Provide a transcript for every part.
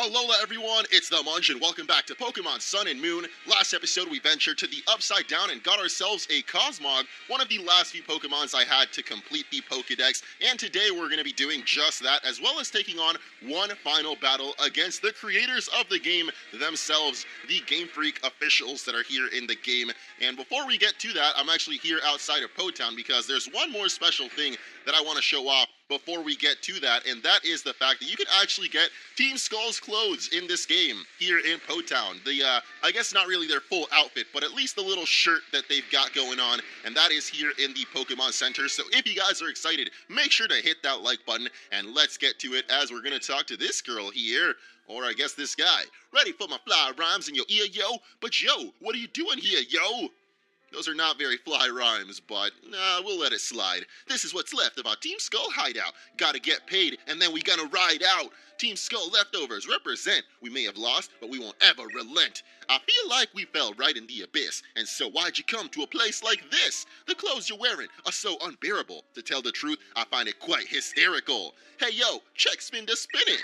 Alola everyone, it's the Munch and welcome back to Pokémon Sun and Moon. Last episode we ventured to the Upside Down and got ourselves a Cosmog, one of the last few Pokémons I had to complete the Pokédex, and today we're going to be doing just that, as well as taking on one final battle against the creators of the game themselves, the Game Freak officials that are here in the game. And before we get to that, I'm actually here outside of Po Town because there's one more special thing that I want to show off before we get to that, and that is the fact that you can actually get Team Skull's clothes in this game here in Po Town. I guess not really their full outfit, but at least the little shirt that they've got going on, and that is here in the Pokemon Center. So if you guys are excited, make sure to hit that like button, and let's get to it as we're going to talk to this girl here. Or I guess this guy. Ready for my fly rhymes in your ear, yo? But yo, what are you doing here, yo? Those are not very fly rhymes, but nah, we'll let it slide. This is what's left of our Team Skull hideout. Gotta get paid, and then we gonna ride out. Team Skull leftovers represent. We may have lost, but we won't ever relent. I feel like we fell right in the abyss, and so why'd you come to a place like this? The clothes you're wearing are so unbearable. To tell the truth, I find it quite hysterical. Hey yo, check spin to spin it.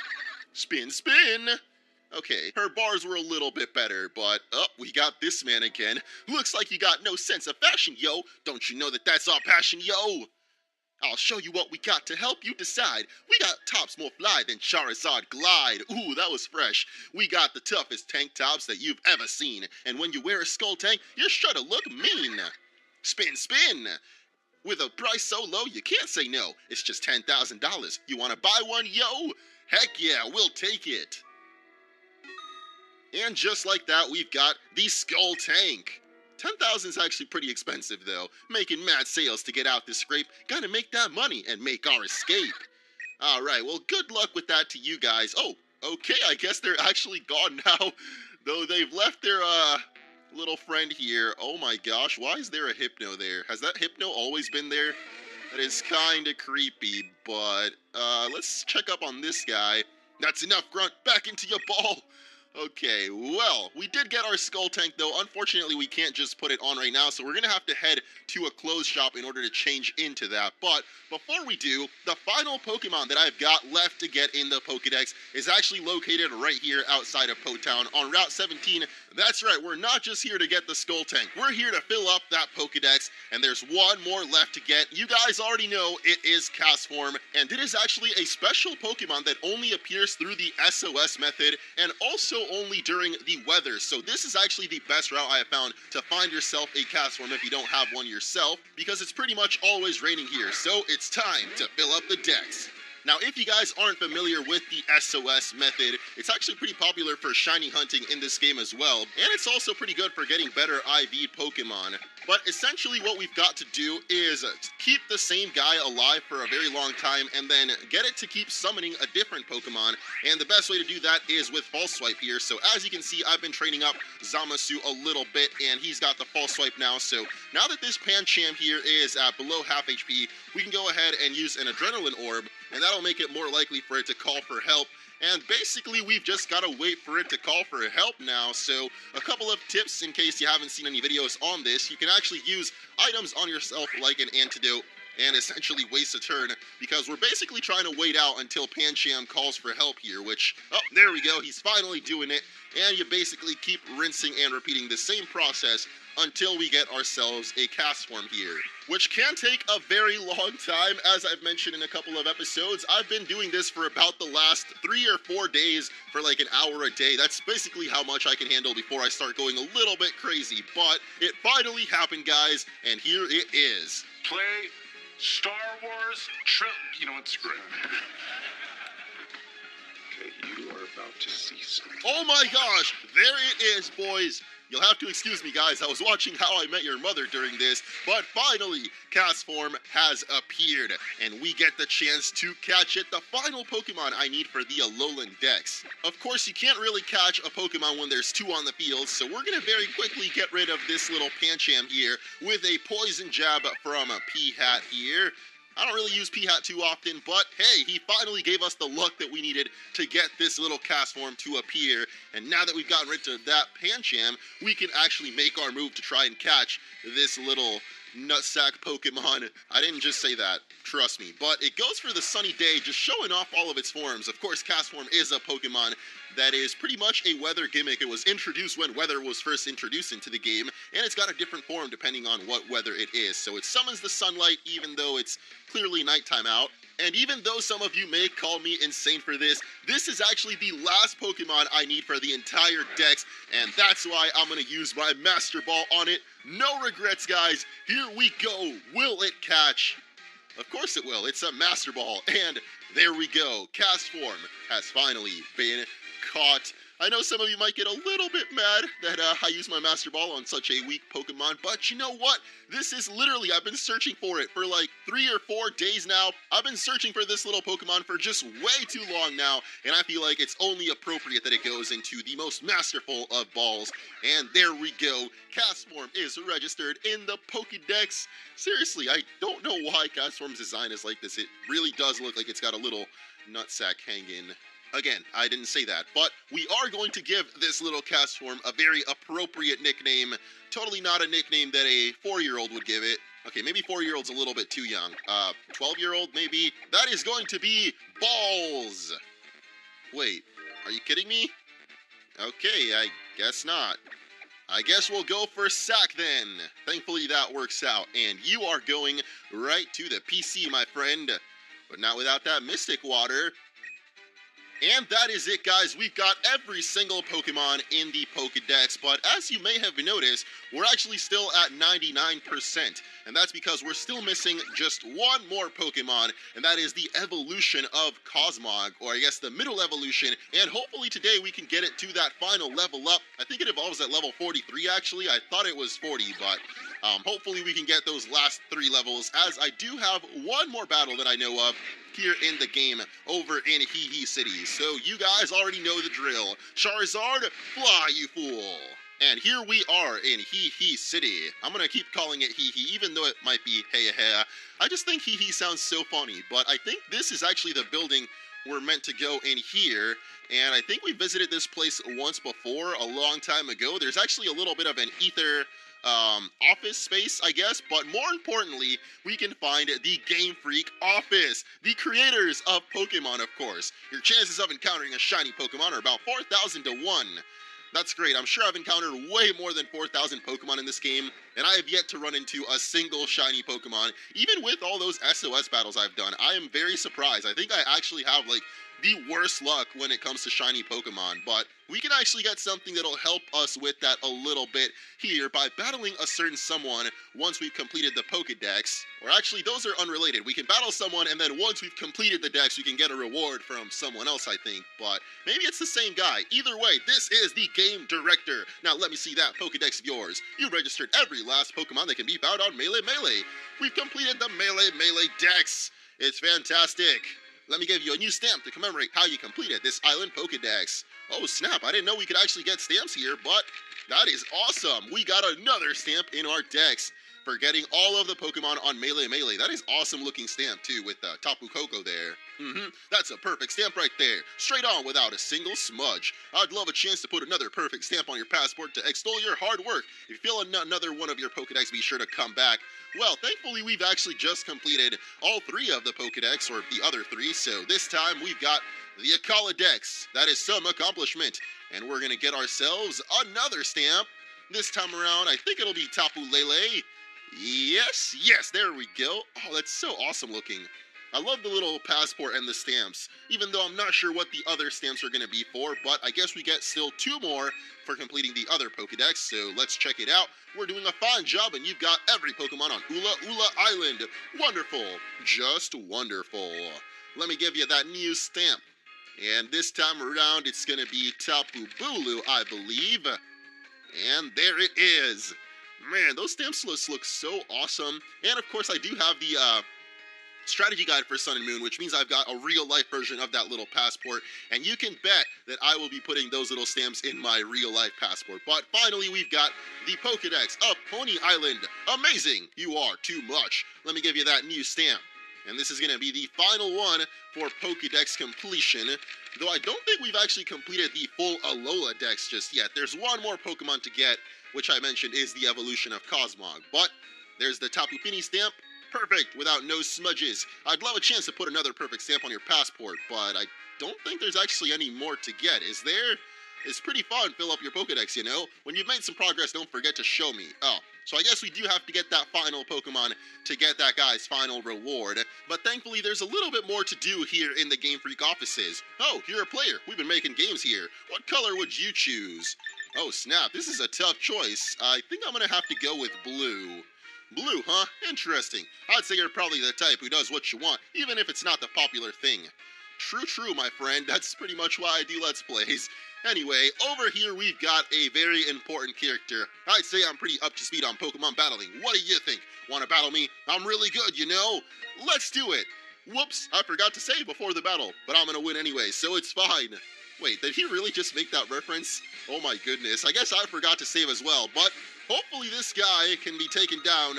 Spin, spin. Okay, her bars were a little bit better, but, we got this man again. Looks like you got no sense of fashion, yo. Don't you know that that's our passion, yo? I'll show you what we got to help you decide. We got tops more fly than Charizard Glide. Ooh, that was fresh. We got the toughest tank tops that you've ever seen. And when you wear a skull tank, you're sure to look mean. Spin, spin. With a price so low, you can't say no. It's just $10,000. You wanna buy one, yo? Heck yeah, we'll take it. And just like that, we've got the Skull Tank. 10,000 is actually pretty expensive though. Making mad sales to get out this scrape. Gotta make that money and make our escape. Alright, well good luck with that to you guys. Oh, okay, I guess they're actually gone now. Though they've left their, little friend here. Oh my gosh, why is there a Hypno there? Has that Hypno always been there? That is kinda creepy, but, let's check up on this guy. That's enough, Grunt. Back into your ball. Okay, well, we did get our Skull Tank, though. Unfortunately, we can't just put it on right now, so we're going to have to head to a clothes shop in order to change into that. But before we do, the final Pokemon that I've got left to get in the Pokedex is actually located right here outside of Po Town on Route 17. That's right, we're not just here to get the Skull Tank. We're here to fill up that Pokedex, and there's one more left to get. You guys already know it is Castform, and it is actually a special Pokemon that only appears through the SOS method, and also only during the weather. So this is actually the best route I have found to find yourself a Castform if you don't have one yourself, because it's pretty much always raining here, so it's time to fill up the decks. Now, if you guys aren't familiar with the SOS method, it's actually pretty popular for shiny hunting in this game as well, and it's also pretty good for getting better IV Pokemon. But essentially what we've got to do is keep the same guy alive for a very long time and then get it to keep summoning a different Pokemon, and the best way to do that is with False Swipe here. So as you can see, I've been training up Zamasu a little bit, and he's got the False Swipe now. So now that this Pancham here is at below half HP, we can go ahead and use an Adrenaline Orb, and that'll make it more likely for it to call for help. And basically, we've just got to wait for it to call for help now. So a couple of tips in case you haven't seen any videos on this. You can actually use items on yourself like an antidote and essentially waste a turn, because we're basically trying to wait out until Pancham calls for help here, which, oh, there we go, he's finally doing it. And you basically keep rinsing and repeating the same process until we get ourselves a Castform here, which can take a very long time. As I've mentioned in a couple of episodes, I've been doing this for about the last 3 or 4 days for like an hour a day. That's basically how much I can handle before I start going a little bit crazy. But it finally happened, guys, and here it is. Play Star Wars you know what, screw it. Okay, you are about to see something. Oh my gosh, there it is, boys. You'll have to excuse me, guys. I was watching How I Met Your Mother during this, but finally, Castform has appeared, and we get the chance to catch it, the final Pokemon I need for the Alolan Dex. Of course, you can't really catch a Pokemon when there's 2 on the field, so we're going to very quickly get rid of this little Pancham here with a Poison Jab from a P-Hat here. I don't really use P-Hat too often, but hey, he finally gave us the luck that we needed to get this little Castform to appear, and now that we've gotten rid of that Pancham, we can actually make our move to try and catch this little nutsack Pokemon. I didn't just say that, trust me. But it goes for the Sunny Day, just showing off all of its forms. Of course, Castform is a Pokemon that is pretty much a weather gimmick. It was introduced when weather was first introduced into the game, and it's got a different form depending on what weather it is. So it summons the sunlight even though it's clearly nighttime out. And even though some of you may call me insane for this is actually the last Pokemon I need for the entire dex, and that's why I'm going to use my Master Ball on it. No regrets, guys. Here we go. Will it catch? Of course it will. It's a Master Ball, and there we go. Castform has finally been caught. I know some of you might get a little bit mad that I use my Master Ball on such a weak Pokemon, but you know what? This is literally, I've been searching for it for like 3 or 4 days now. I've been searching for this little Pokemon for just way too long now, and I feel like it's only appropriate that it goes into the most masterful of balls. And there we go. Castform is registered in the Pokédex. Seriously, I don't know why Castform's design is like this. It really does look like it's got a little nutsack hanging. Again, I didn't say that, but we are going to give this little Castform a very appropriate nickname. Totally not a nickname that a 4-year-old would give it. Okay, maybe 4-year-old's a little bit too young. 12-year-old maybe. That is going to be Balls. Wait, are you kidding me? Okay, I guess not. I guess we'll go for Sack then. Thankfully that works out, and you are going right to the PC, my friend. But not without that Mystic Water. And that is it, guys. We've got every single Pokemon in the Pokédex, but as you may have noticed, we're actually still at 99%, and that's because we're still missing just one more Pokemon, and that is the evolution of Cosmog, or I guess the middle evolution, and hopefully today we can get it to that final level up. I think it evolves at level 43, actually. I thought it was 40, but hopefully we can get those last 3 levels, as I do have one more battle that I know of here in the game over in Hee City. So you guys already know the drill. Charizard, fly, you fool. And here we are in Hee City. I'm gonna keep calling it Hee, even though it might be Hey. I just think Hee sounds so funny, but I think this is actually the building we're meant to go in here. And I think we visited this place once before, a long time ago. There's actually a little bit of an ether office space, I guess, but more importantly, we can find the Game Freak office, the creators of Pokemon, of course. Your chances of encountering a shiny Pokemon are about 4,000 to 1. That's great. I'm sure I've encountered way more than 4,000 Pokemon in this game, and I have yet to run into a single shiny Pokemon. Even with all those SOS battles I've done, I am very surprised. I think I actually have, like, the worst luck when it comes to shiny Pokemon, but we can actually get something that'll help us with that a little bit here by battling a certain someone once we've completed the Pokédex. Or actually, those are unrelated. We can battle someone, and then once we've completed the dex, we can get a reward from someone else, I think. But maybe it's the same guy. Either way, this is the game director. Now let me see that Pokédex of yours. You registered every last Pokemon that can be found on Melee. We've completed the Melee dex. It's fantastic. Let me give you a new stamp to commemorate how you completed this island Pokédex. Oh snap, I didn't know we could actually get stamps here, but that is awesome. We got another stamp in our dex for getting all of the Pokemon on Melee. That is awesome looking stamp too, with Tapu Koko there. That's a perfect stamp right there. Straight on without a single smudge. I'd love a chance to put another perfect stamp on your passport to extol your hard work. If you feel another one of your Pokédex, be sure to come back. Well, thankfully we've actually just completed all 3 of the Pokédex, or the other 3, so this time we've got the Akala Dex. That is some accomplishment. And we're gonna get ourselves another stamp. This time around, I think it'll be Tapu Lele. Yes, there we go. Oh, that's so awesome looking. I love the little passport and the stamps, even though I'm not sure what the other stamps are going to be for, but I guess we get still 2 more for completing the other Pokédex, so let's check it out. We're doing a fine job, and you've got every Pokemon on Ula Island. Wonderful. Just wonderful. Let me give you that new stamp. And this time around, it's going to be Tapu Bulu, I believe. And there it is. Man, those stamps look so awesome. And of course, I do have the strategy guide for Sun and Moon, which means I've got a real-life version of that little passport. And you can bet that I will be putting those little stamps in my real-life passport. But finally, we've got the Pokédex of Pony Island. Amazing! You are too much. Let me give you that new stamp. And this is going to be the final one for Pokédex completion. Though I don't think we've actually completed the full Alola Dex just yet. There's one more Pokemon to get, which I mentioned is the evolution of Cosmog. But There's the Tapu Fini stamp. Perfect, without no smudges. I'd love a chance to put another perfect stamp on your passport, but I don't think there's actually any more to get, is there? It's pretty fun, fill up your Pokedex, you know? When you've made some progress, don't forget to show me. Oh, so I guess we do have to get that final Pokemon to get that guy's final reward. But thankfully, there's a little bit more to do here in the Game Freak offices. Oh, you're a player. We've been making games here. What color would you choose? Oh, snap. This is a tough choice. I think I'm going to have to go with blue. Blue, huh? Interesting. I'd say you're probably the type who does what you want, even if it's not the popular thing. True, my friend. That's pretty much why I do Let's Plays. Anyway, over here we've got a very important character. I'd say I'm pretty up to speed on Pokemon battling. What do you think? Want to battle me? I'm really good, you know? Let's do it! Whoops, I forgot to say before the battle, but I'm gonna win anyway, so it's fine. Wait, did he really just make that reference? Oh my goodness, I guess I forgot to save as well, but hopefully this guy can be taken down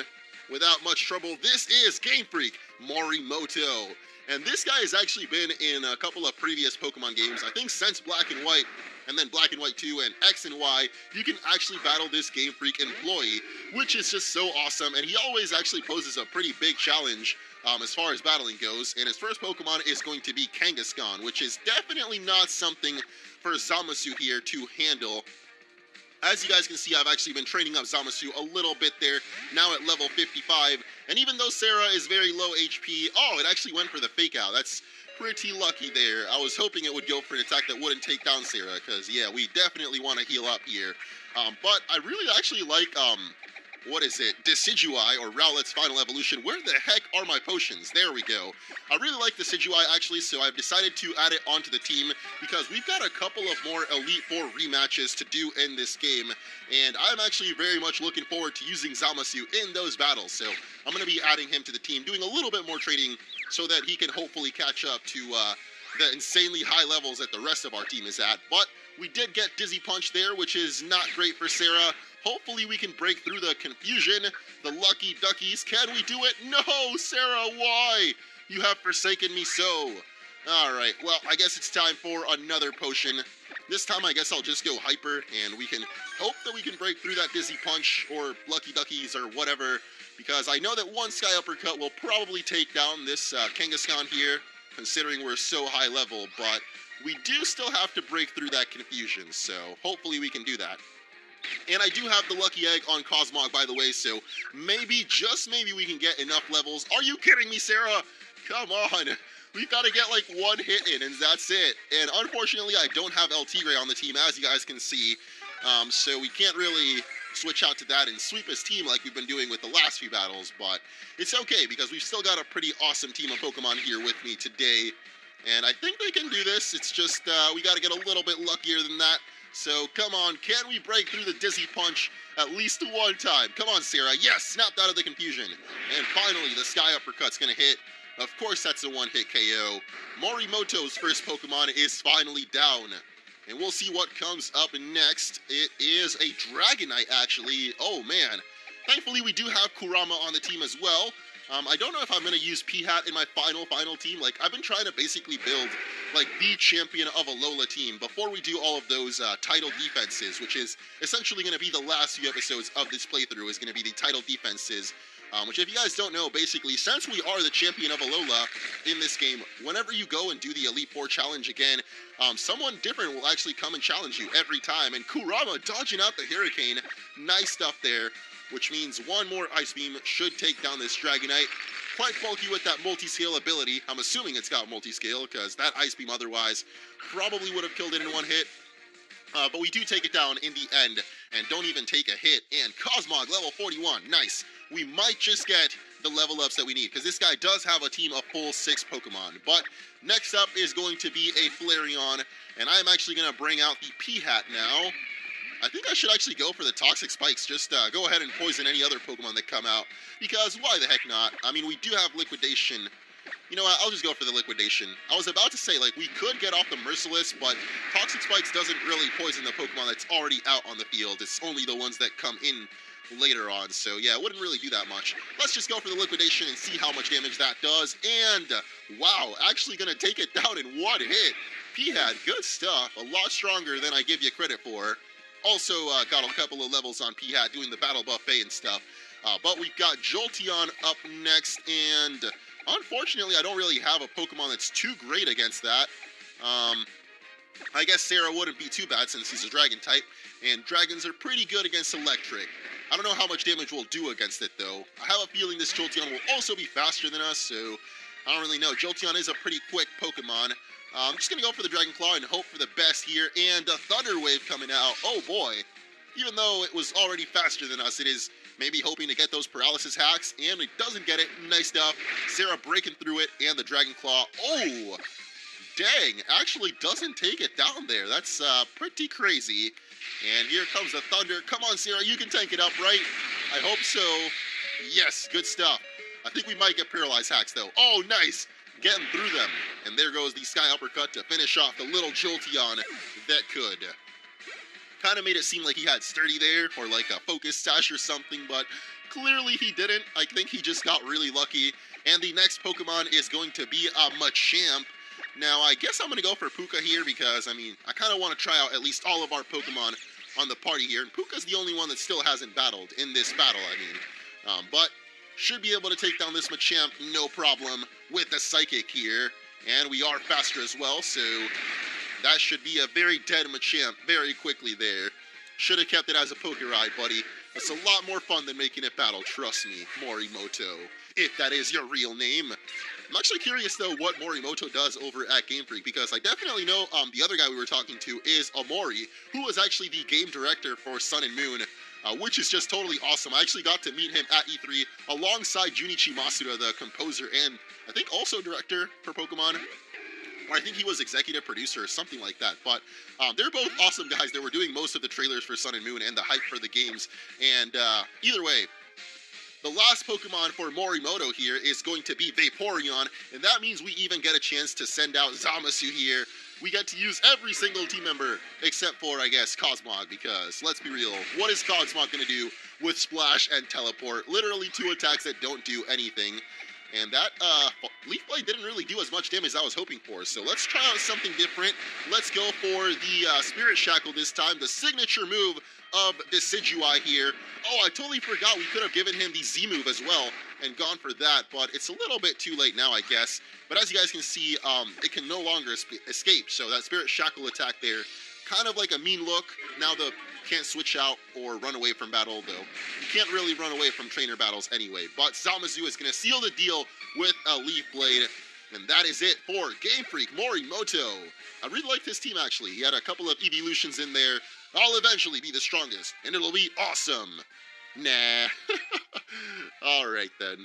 without much trouble. This is Game Freak Morimoto. And this guy has actually been in a couple of previous Pokemon games, I think since Black and White, and then Black and White 2 and X and Y, you can actually battle this Game Freak employee, which is just so awesome, and he always actually poses a pretty big challenge as far as battling goes, and his first Pokemon is going to be Kangaskhan, which is definitely not something for Zamasu here to handle. As you guys can see, I've actually been training up Zamasu a little bit there, now at level 55, and even though Sarah is very low HP, oh, it actually went for the Fake Out. That's pretty lucky there. I was hoping it would go for an attack that wouldn't take down Sarah, because, yeah, we definitely want to heal up here. But I really actually like, what is it? Decidueye, or Rowlet's final evolution. Where the heck are my potions? There we go. I really like Decidueye, actually, so I've decided to add it onto the team because we've got a couple of more Elite Four rematches to do in this game, and I'm actually very much looking forward to using Zamasu in those battles, so I'm going to be adding him to the team, doing a little bit more trading so that he can hopefully catch up to the insanely high levels that the rest of our team is at. But we did get Dizzy Punch there, which is not great for Sarah. Hopefully we can break through the confusion. The Lucky Duckies, can we do it? No, Sarah, why? You have forsaken me so. Alright, well, I guess it's time for another potion. This time I guess I'll just go Hyper, and we can hope that we can break through that Dizzy Punch, or Lucky Duckies, or whatever, because I know that one Sky Uppercut will probably take down this Kangaskhan here, considering we're so high level, but we do still have to break through that confusion, so hopefully we can do that. And I do have the Lucky Egg on Cosmog, by the way, so maybe, just maybe, we can get enough levels. Are you kidding me, Sarah? Come on. We've got to get like one hit in, and that's it. And unfortunately, I don't have El Tigre on the team, as you guys can see. So we can't really switch out to that and sweep his team like we've been doing with the last few battles. But it's okay, because we've still got a pretty awesome team of Pokemon here with me today. And I think they can do this. It's just we got to get a little bit luckier than that. So come on, can we break through the Dizzy Punch at least one time? Come on, Sarah. Yes, snapped out of the confusion. And finally, the Sky Uppercut's going to hit. Of course, that's a one-hit KO. Morimoto's first Pokemon is finally down. And we'll see what comes up next. It is a Dragonite, actually. Oh, man. Thankfully, we do have Kurama on the team as well. I don't know if I'm going to use P-Hat in my final team. Like, I've been trying to basically build, like, the champion of Alola team before we do all of those title defenses, which is essentially going to be the last few episodes of this playthrough, is going to be the title defenses. Which, if you guys don't know, basically, since we are the champion of Alola in this game, whenever you go and do the Elite Four challenge again, someone different will actually come and challenge you every time. And Kurama dodging out the Hurricane. Nice stuff there. Which means one more Ice Beam should take down this Dragonite. Quite bulky with that multi-scale ability. I'm assuming it's got multi-scale, because that Ice Beam otherwise probably would have killed it in one hit. But we do take it down in the end, and don't even take a hit. And Cosmog, level 41, nice. We might just get the level ups that we need, because this guy does have a team of full 6 Pokemon. But next up is going to be a Flareon, and I'm actually going to bring out the P-Hat now. I think I should actually go for the Toxic Spikes. Just go ahead and poison any other Pokemon that come out, because why the heck not? I mean, we do have Liquidation. You know what, I'll just go for the Liquidation. I was about to say, like, we could get off the Merciless, but Toxic Spikes doesn't really poison the Pokemon that's already out on the field. It's only the ones that come in later on, so yeah, it wouldn't really do that much. Let's just go for the Liquidation and see how much damage that does, and wow, actually gonna take it down in one hit. P-Hat, good stuff, a lot stronger than I give you credit for. Also got a couple of levels on P-Hat doing the Battle Buffet and stuff. But we've got Jolteon up next, and unfortunately, I don't really have a Pokemon that's too great against that. I guess Sarah wouldn't be too bad since he's a dragon type, and dragons are pretty good against electric. I don't know how much damage we'll do against it, though. I have a feeling this Jolteon will also be faster than us, so I don't really know. Jolteon is a pretty quick Pokemon. I'm just going to go for the Dragon Claw and hope for the best here, and a Thunder Wave coming out. Oh boy. Even though it was already faster than us, it is maybe hoping to get those paralysis hacks, and it doesn't get it. Nice stuff. Sarah breaking through it, and the Dragon Claw. Oh! Dang, actually doesn't take it down there. That's pretty crazy. And here comes the Thunder. Come on, Sarah, you can tank it up, right? I hope so. Yes, good stuff. I think we might get paralyzed hacks, though. Oh, nice. Getting through them. And there goes the Sky Uppercut to finish off the little Jolteon that could. Kind of made it seem like he had Sturdy there, or like a Focus Sash or something, but clearly he didn't. I think he just got really lucky. And the next Pokemon is going to be a Machamp. Now, I guess I'm going to go for Puka here because, I mean, I kind of want to try out at least all of our Pokemon on the party here. And Puka's the only one that still hasn't battled in this battle, I mean. But should be able to take down this Machamp, no problem, with the Psychic here. And we are faster as well, so that should be a very dead Machamp very quickly there. Should have kept it as a Poke Ride, buddy. It's a lot more fun than making it battle, trust me, Morimoto, if that is your real name. I'm actually curious, though, what Morimoto does over at Game Freak, because I definitely know the other guy we were talking to is Omori, who was actually the game director for Sun and Moon, which is just totally awesome. I actually got to meet him at E3 alongside Junichi Masuda, the composer and I think also director for Pokemon. Or I think he was executive producer or something like that. But they're both awesome guys. They were doing most of the trailers for Sun and Moon and the hype for the games. And either way, the last Pokemon for Morimoto here is going to be Vaporeon, and that means we even get a chance to send out Zamasu here. We get to use every single team member, except for, I guess, Cosmog, because, let's be real, what is Cosmog going to do with Splash and Teleport? Literally 2 attacks that don't do anything. And that Leaf Blade didn't really do as much damage as I was hoping for, so let's try out something different. Let's go for the Spirit Shackle this time, the signature move of Decidueye here. Oh, I totally forgot we could have given him the Z move as well and gone for that, but it's a little bit too late now, I guess. But as you guys can see, it can no longer escape, so that Spirit Shackle attack there, kind of like a mean look. Now the can't switch out or run away from battle, though. You can't really run away from trainer battles anyway. But Zamasu is going to seal the deal with a Leaf Blade. And that is it for Game Freak Morimoto. I really like this team, actually. He had a couple of evolutions in there. I'll eventually be the strongest, and it'll be awesome. Nah. Alright, then.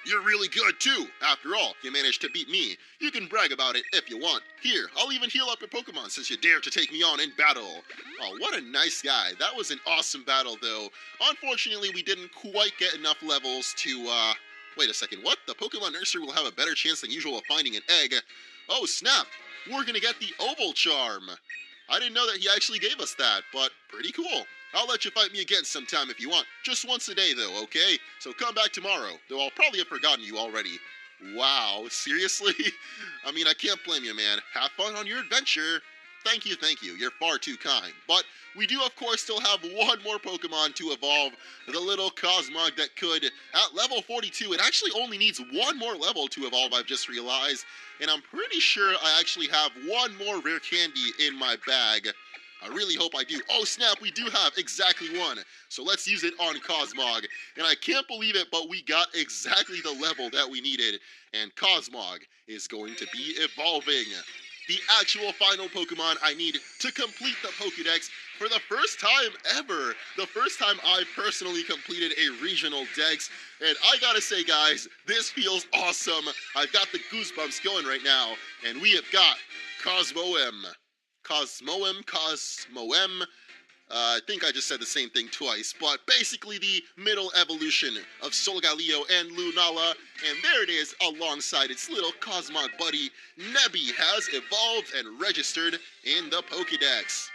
You're really good, too. After all, you managed to beat me. You can brag about it if you want. Here, I'll even heal up your Pokemon since you dare to take me on in battle. Oh, what a nice guy. That was an awesome battle, though. Unfortunately, we didn't quite get enough levels to, Wait a second, what? The Pokemon Nursery will have a better chance than usual of finding an egg. Oh, snap. We're gonna get the Oval Charm. I didn't know that he actually gave us that, but pretty cool. I'll let you fight me again sometime if you want. Just once a day, though, okay? So come back tomorrow, though I'll probably have forgotten you already. Wow, seriously? I mean, I can't blame you, man. Have fun on your adventure. Thank you, thank you. You're far too kind. But we do, of course, still have one more Pokemon to evolve. The little Cosmog that could, at level 42, it actually only needs one more level to evolve, I've just realized. And I'm pretty sure I actually have one more rare candy in my bag. I really hope I do. Oh, snap, we do have exactly one. So let's use it on Cosmog. And I can't believe it, but we got exactly the level that we needed. And Cosmog is going to be evolving. The actual final Pokemon I need to complete the Pokédex for the first time ever. The first time I personally completed a regional dex. And I gotta say, guys, this feels awesome. I've got the goosebumps going right now. And we have got Cosmoem. Cosmoem. I think I just said the same thing twice, but basically the middle evolution of Solgaleo and Lunala, and there it is alongside its little Cosmog buddy. Nebby has evolved and registered in the Pokédex.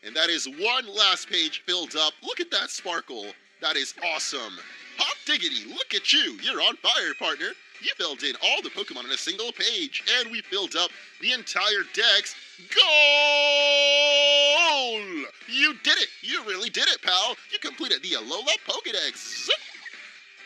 And that is one last page filled up. Look at that sparkle. That is awesome. Hop diggity, look at you. You're on fire, partner. You filled in all the Pokemon on a single page, and we filled up the entire dex. Goal! You did it. You really did it, pal. You completed the Alola Pokedex.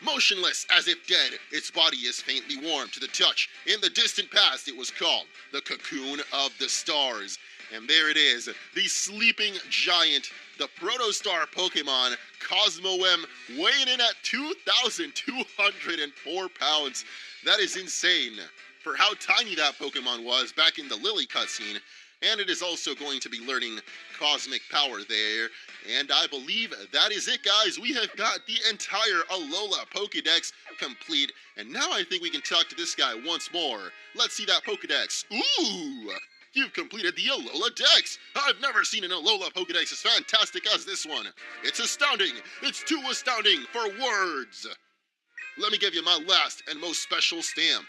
Motionless as if dead, its body is faintly warm to the touch. In the distant past, it was called the Cocoon of the Stars. And there it is, the sleeping giant, the Protostar Pokemon, Cosmoem, weighing in at 2,204 pounds. That is insane for how tiny that Pokemon was back in the Lily cutscene. And it is also going to be learning cosmic power there. And I believe that is it, guys. We have got the entire Alola Pokedex complete. And now I think we can talk to this guy once more. Let's see that Pokedex. Ooh! You've completed the Alola Dex! I've never seen an Alola Pokedex as fantastic as this one. It's astounding! It's too astounding for words! Let me give you my last and most special stamp.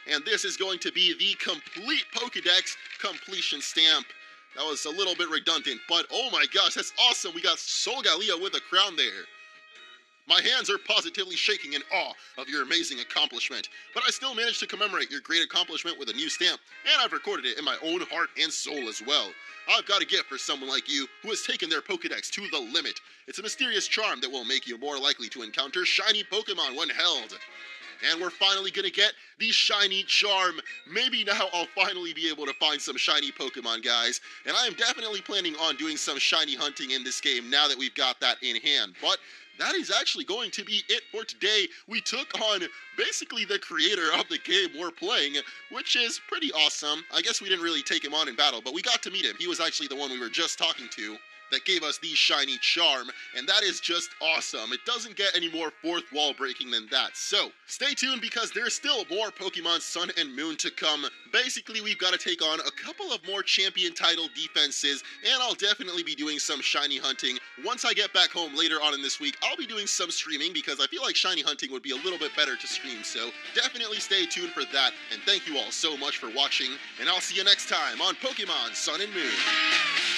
And this is going to be the complete Pokedex completion stamp. That was a little bit redundant, but oh my gosh, that's awesome! We got Solgaleo with a crown there. My hands are positively shaking in awe of your amazing accomplishment, but I still managed to commemorate your great accomplishment with a new stamp, and I've recorded it in my own heart and soul as well. I've got a gift for someone like you who has taken their Pokedex to the limit. It's a mysterious charm that will make you more likely to encounter shiny Pokemon when held. And we're finally gonna get the shiny charm. Maybe now I'll finally be able to find some shiny Pokemon, guys. And I am definitely planning on doing some shiny hunting in this game now that we've got that in hand. But that is actually going to be it for today. We took on basically the creator of the game we're playing, which is pretty awesome. I guess we didn't really take him on in battle, but we got to meet him. He was actually the one we were just talking to that gave us the shiny charm, and that is just awesome. It doesn't get any more fourth wall breaking than that. So stay tuned because there's still more Pokemon Sun and Moon to come. Basically, we've got to take on a couple of more champion title defenses, and I'll definitely be doing some shiny hunting. Once I get back home later on in this week, I'll be doing some streaming because I feel like shiny hunting would be a little bit better to stream. So definitely stay tuned for that, and thank you all so much for watching, and I'll see you next time on Pokemon Sun and Moon.